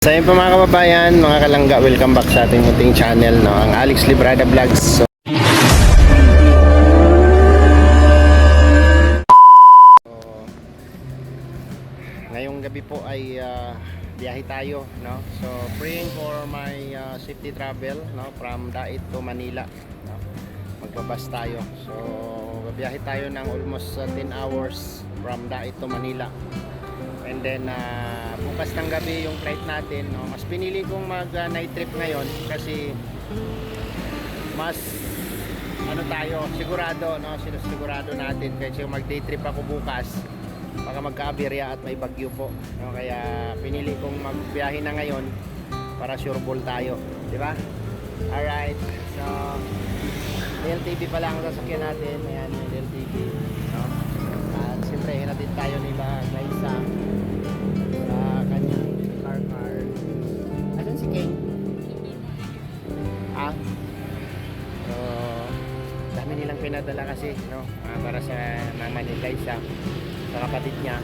So yun po mga kababayan, mga kalangga, welcome back sa ating munting channel, no? Ang Alex Librada Vlogs. So, ngayong gabi po ay biyahe tayo, no? So praying for my safety travel, no? From Dait to Manila, no? Magbabas tayo. So biyahe tayo ng almost 10 hours from Dait to Manila. And then bukas ng gabi yung flight natin, no? Mas pinili kong mag night trip ngayon kasi mas ano tayo, sigurado, no? Sigurado natin kasi mag day trip ako bukas baka magka-aberya at may bagyo po, no? Kaya pinili kong magbiyahe na ngayon para sure ball tayo, di ba? Alright, so LTV pala ang sasakyan natin. Ayan yung LTV, no? At siyempre hinatid tayo nila Glyza sa kanyang car. Asan si King? So dami nilang pinadala kasi, no? Para sa mama ni Glyza, sa kapatid niya,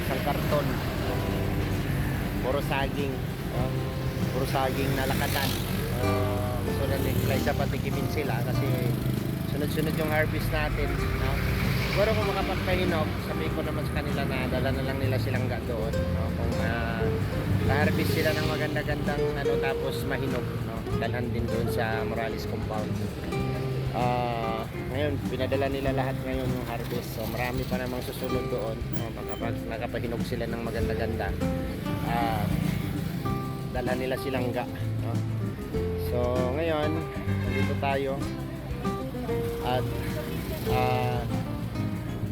isang karton, no? Puro saging, no? Puro saging na lakatan. Gusto na ni Glyza patikimin sila kasi sunod-sunod yung harvest natin, no? Siguro kung makapagpahinog, sabihin ko naman sa kanila na dala na lang nila silang doon, no? Kung harvest sila ng maganda-gandang ano, tapos mahinog, no? Dalhan din doon sa Morales compound. Ngayon pinadala nila lahat ngayon yung harvest, so marami pa namang susunod doon, no? Kapag nakapahinog sila ng maganda-ganda, dalhan nila silang no? So ngayon nandito tayo at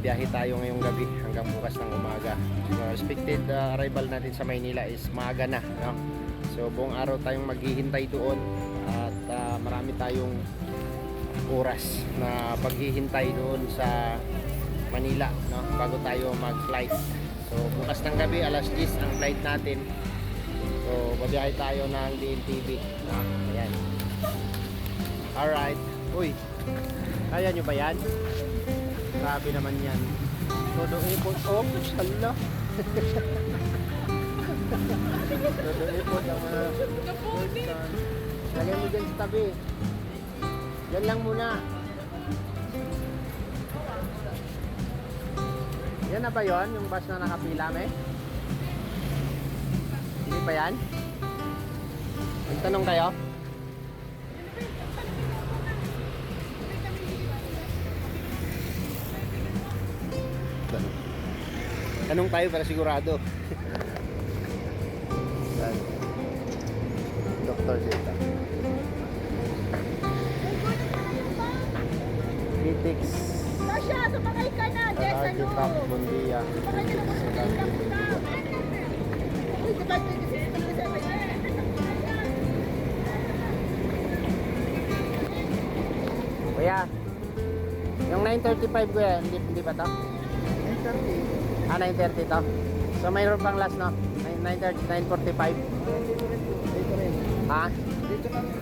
biyahe tayo ngayong gabi hanggang bukas ng umaga. So expected arrival natin sa Maynila is maaga na, no? So buong araw tayong maghihintay doon at marami tayong oras na paghihintay doon sa Manila, no? Bago tayo mag-flight. So bukas ng gabi alas 10 ang flight natin. So babiyahe tayo ng DNTV, no? Ayan. Alright. Uy, kaya nyo ba yan? Grabe naman yan. Todo ipon. Oh, sala. Todo ipon ang mga person. Lagay mo dyan sa tabi. Yan lang muna. Yan na ba yun? Yung bus na nakapila, me? Hindi pa yan? Magtanong kayo? Tanong tayo para sigurado. Dr. Zeta. Kitix. Tasha, sumakay ka na. Yes, ano? Bundia. Sumakay ka na. Uy, diba? Kuya, yung 9:35 kuya, hindi pa to? 9:30. 9:30 to. So mayroon pang last, no? 9:30, 9:45. Dito rin. Ha? Dito kami.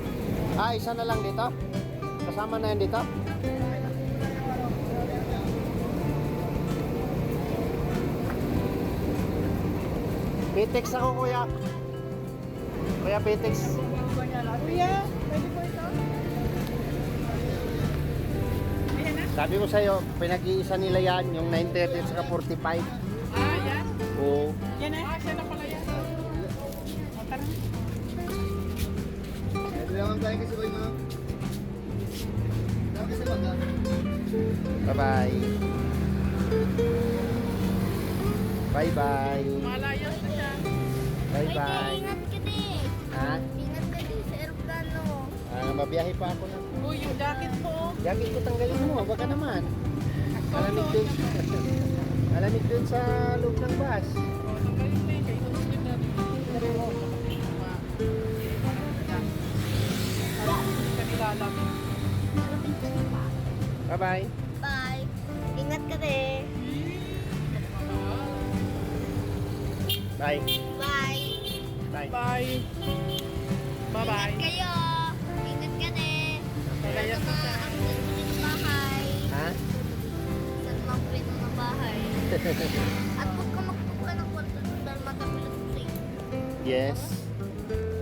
Isa na lang dito? Kasama na yan dito? Pitex ako kuya. Kuya Pitex. Kuya, pwede po ito? Sabi ko sa'yo, pinag-iisa nila yan, yung 9:30 at saka 45. Yan? Oo. Yan eh? Siya na pala yan. O, tara. Ito lang tayo kasi boy mga. Kasi baga. Bye-bye. Bye-bye. Malayos na siya. Bye-bye. Ingat ka din. Ha? Ingat ka din sa aeroplano. Mabiyahe pa ako na. Uy, yung jacket mo. Jacket ko tanggalin mo, baka naman. Malamig dun. Malamig dun sa loob ng bus. O, tanggalin mo yun. Kayo nung na. Kanila lang. Bye-bye. Bye. Ingat ka din. Bye. Bye. Bye. Bye. Bye-bye. Ingat kayo. Ingat ka din. Malayas na siya. Ang ganda ng bahay. Ha? Sa mga prito ng bahay. At huwag ka magpuka ng kwarto dahil matapilas sa'yo. Yes.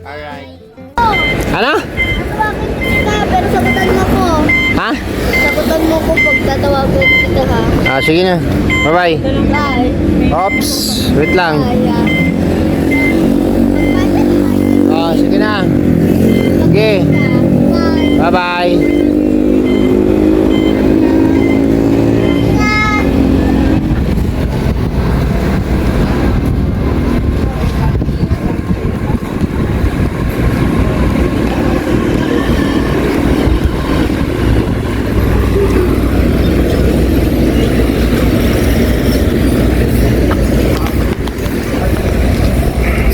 Alright. Oh, Ano? tatawagin kita, pero sagutan mo ko. Ha? Sagutan mo ko pag tatawagin kita ha. Ah, sige na. Bye-bye. Bye. Ops, wait lang. Bye. Ah, sige na. Sige. Bye. Bye-bye.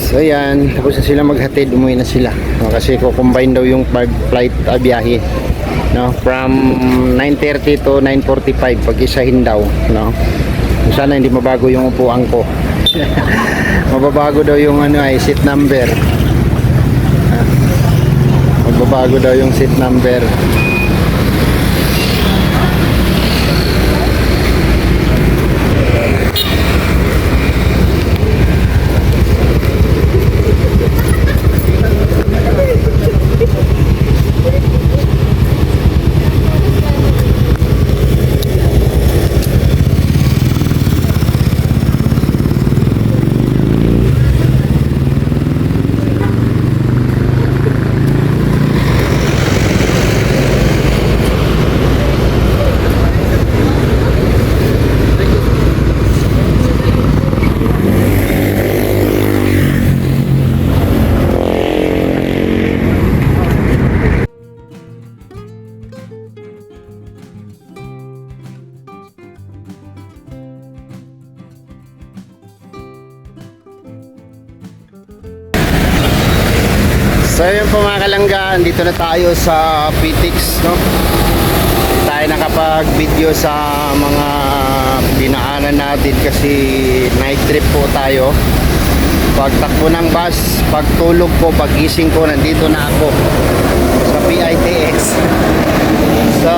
So yan, tapos na sila maghatid, umuwi na sila. No, kasi ko-combine daw yung flight biyahe. No, from 9:30 to 9:45 pag-isahin daw, no. Sana hindi mabago yung upuan ko. Mababago daw yung ano ay seat number. Ah, magbabago daw yung seat number. So yun po mga kalangga, dito na tayo sa PTX, no? Tayo nakapag-video sa mga dinaanan natin kasi night trip po tayo. Pagtakbo ng bus, pagtulog ko, pagising ko, nandito na ako sa PITX. So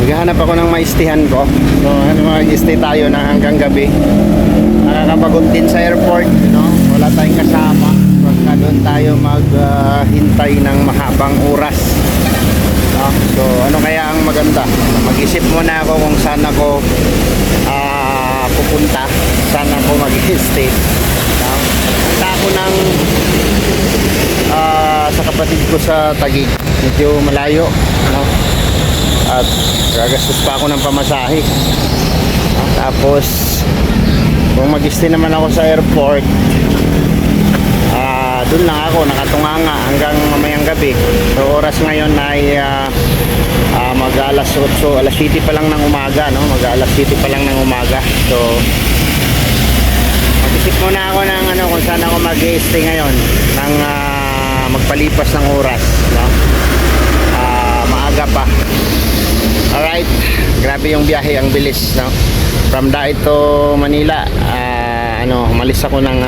maghahanap ako ng maistihan ko. So mag-stay tayo na hanggang gabi. Nakakapagod din sa airport, no? Wala tayong kasama. Pagka doon tayo maghintay ng mahabang oras, no? So ano kaya ang maganda? Mag-isip muna ako kung saan ako pupunta, saan ako mag-stay, no? Punta ako ng sa kapatid ko sa Taguig, medyo malayo, no? At gagastos pa ako ng pamasahe, no? Tapos kung mag-stay naman ako sa airport, doon lang ako nakatunganga hanggang mamayang gabi. So oras ngayon ay mag alas 8, alas 7 pa lang ng umaga, no? Mag alas 7 pa lang ng umaga. So mag-isip muna ako ng ano, kung saan ako mag-stay ngayon ng magpalipas ng oras, no? Maaga pa. Alright, grabe yung biyahe, ang bilis, no? From Daet to Manila, umalis ako ng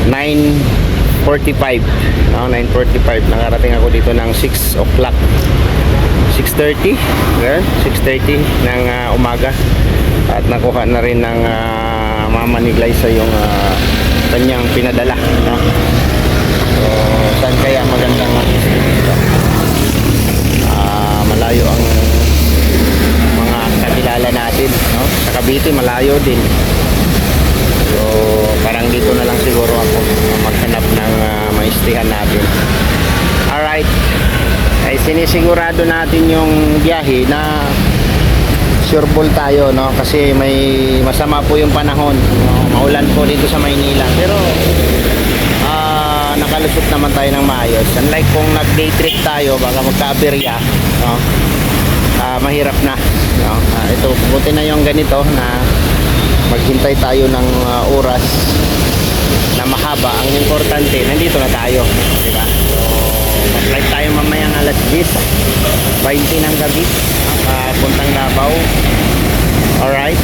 9:45, no? 9:45, nakarating ako dito ng 6 o'clock, 6:30, 6:30 ng umaga, at nakuha na rin ng mama ni Glyza yung kanyang pinadala, no? So saan kaya magandang malayo ang mga kakilala natin, no? Sa Cavite malayo din. So parang dito na lang siguro ako maghanap ng maistihan natin. Alright, ay sinisigurado natin yung biyahe na sureball tayo, no? Kasi may masama po yung panahon, no? Maulan po dito sa Maynila, pero nakalusot naman tayo ng maayos. Unlike kung nag-day trip tayo, baka magka-aberya, no? Mahirap na, no? Ito, buti na yung ganito na maghintay tayo ng oras na mahaba. Ang importante, nandito na tayo, di ba? So mag-flight tayo mamayang alas 10:20 ng gabi, puntang Davao. Alright.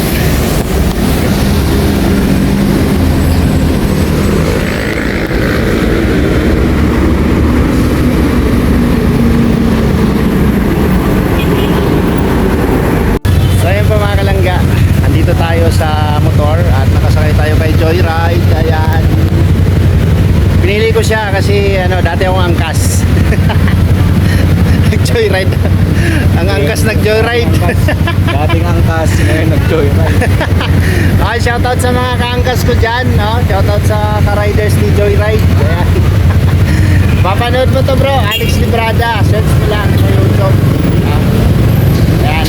So ayun po mga kalangga, andito tayo sa motor at nakasakay tayo siya kasi dati akong angkas. Nag-joyride. Ang angkas nag-joyride. Dating angkas, ngayon nag-joyride. Okay, shoutout sa mga kaangkas ko dyan, no? Shoutout sa ka-riders ni Joyride. Ayan. Papanood mo to bro, Alex Librada. Search mo lang sa YouTube. Ayan,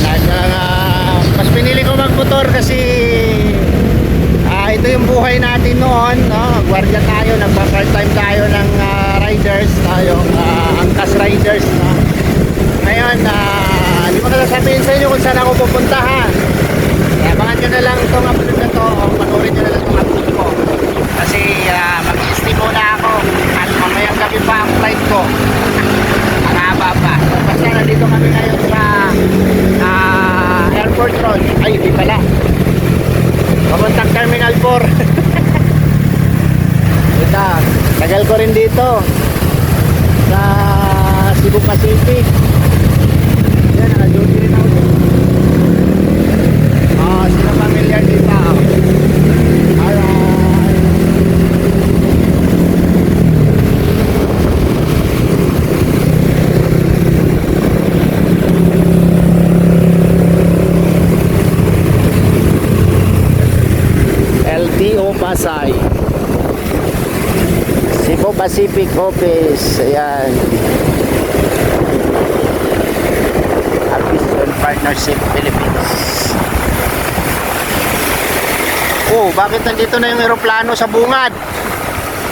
mas pinili ko magmotor kasi ito yung buhay natin noon, no? Gwardiya tayo, nagpa-part-time tayo ng riders, tayo angkas riders, no? Ngayon, hindi ko na sabihin sa inyo kung saan ako pupunta, ha? Kaya abangan nyo na lang itong upload na to, o panoorin nyo na lang itong upload ko. Kasi mag-i-stay muna ako at mamayang gabi pa ang flight ko. Ang haba pa. So, basta nandito kami ngayon sa Airport Road. Ay, hindi pala. Papuntang Terminal 4. Ito, tagal ko rin dito sa Cebu Pacific. Yan, naka-duty rin ako dito. Sino familiar dito? Alright. LTO Pasay, Cebu Pacific Office. Ayan, Aviation Partnership Philippines. Oh, bakit nandito na yung eroplano sa bungad?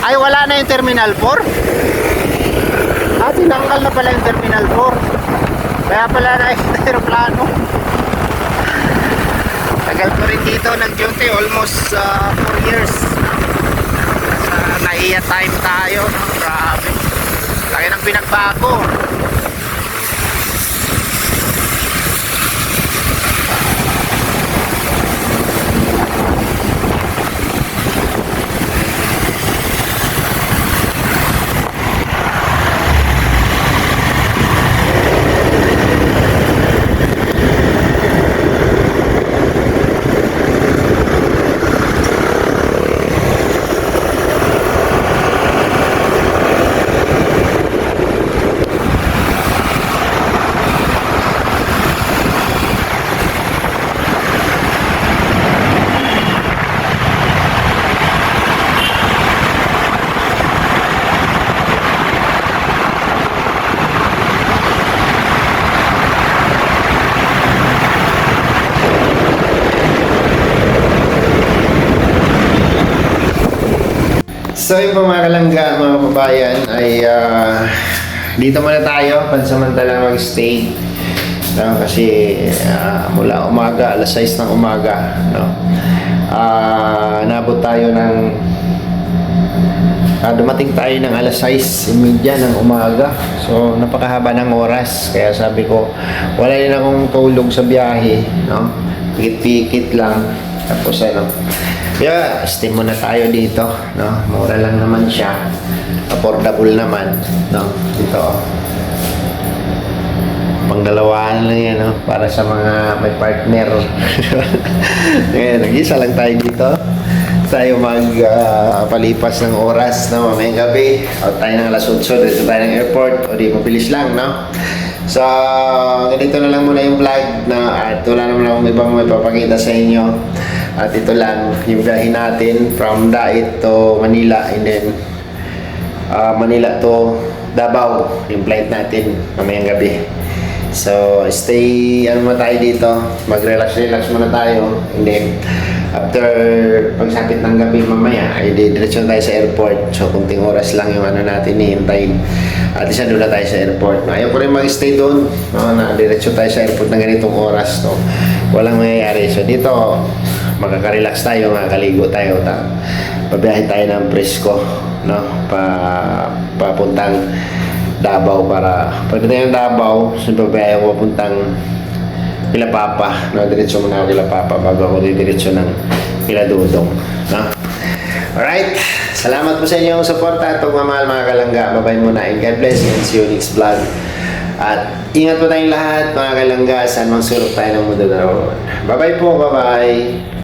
Ay, wala na yung Terminal 4? Tinanggal na pala yung Terminal 4. Kaya pala na yung eroplano. Tagal ko rin dito nag-duty, almost 4 years. Sa NAIA time tayo. Grabe. Laki ng pinagbago. So yung po mga kalangga, mga kababayan, ay dito muna tayo, pansamantalang mag-stay. No? Kasi mula umaga, alas 6 ng umaga, no? Nabot tayo ng dumating tayo ng alas 6:30 ng umaga. So napakahaba ng oras. Kaya sabi ko, wala din akong tulog sa biyahe, no? Pikit-pikit lang. Tapos kaya stay muna tayo dito, no? Mura lang naman siya. Affordable naman, no? Dito. Panggalawaan lang yan, no? Para sa mga may partner. Ngayon, nag-isa lang tayo dito. Tayo palipas ng oras, no? Mamayang gabi. Out tayo ng alas 8, dito tayo ng airport. O di, mabilis lang, no? So, ganito na lang muna yung vlog na at wala naman akong ibang may papakita sa inyo. At ito lang yung biyahe natin from Dait to Manila and then Manila to Davao, yung flight natin mamayang gabi. So, stay muna tayo dito, mag-relax muna tayo and then after pagsapit ng gabi mamaya ay diretso tayo sa airport. So, kunting oras lang yung natin hihintayin. At isa doon na tayo sa airport. Ayaw ko rin mag-stay doon, no? Na diretso tayo sa airport ng ganitong oras, no? Walang mangyayari. So, dito magkaka-relax tayo, makakaligo tayo, pabiyahin tayo ng Frisco, no? Papuntang Davao para pagdating ng Davao, so pabiyahin ko papuntang Pilapapa, no? Diretso muna ako Pilapapa bago ako diretso ng Piladudong, no? Alright, salamat po sa inyong suporta at pagmamahal mga kalangga. Bye-bye muna and God bless and see you next vlog. At ingat po tayong lahat mga kalangga, saan mang sulok tayo ng mundo na roon. Bye-bye po, bye-bye.